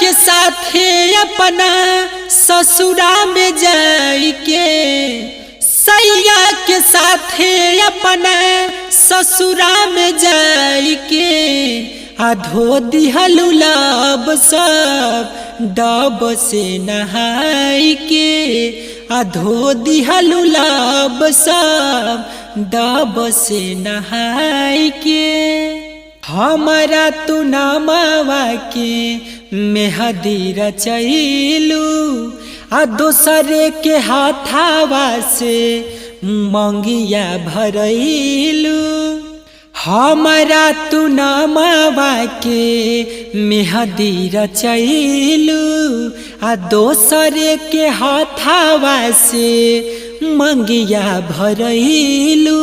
के साथे अपना ससुरा में जाइके, सैया के साथे अपना ससुरा में जाइके धो दिहलु लब सब डब से नहाई के, धो दिहलु लब सब डब से नहाई के। हमारा तू नामवा के मेहदी रचैलू दोसरे के हाथावा से मंगिया भरैलू। हमारा तू नामवा के मेहदी रचैलू दोसरे के हाथावा से मंगिया भरैलू।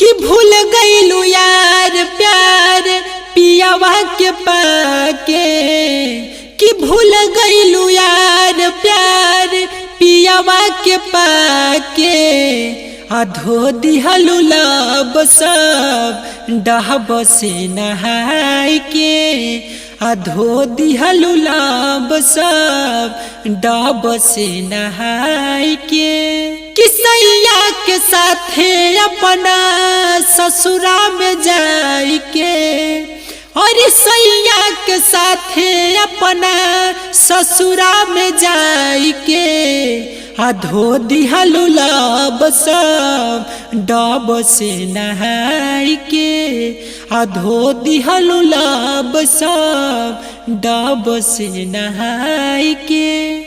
कि भूल गईलू यार प्यार पियावा के पाके, कि भूल गईलू यार प्यार पियावा के पाके धो दिहलु लब सब डब से नहाई के, धो दिहलु लब सब डब से नहाई के। कि सैया के साथे अपना ससुरा में जाइके, और सैया के साथे अपना ससुरा में जाइके धो दिहलु लब सब डब से नहाई के, धो दिहलु लब सब डब से नहाई के।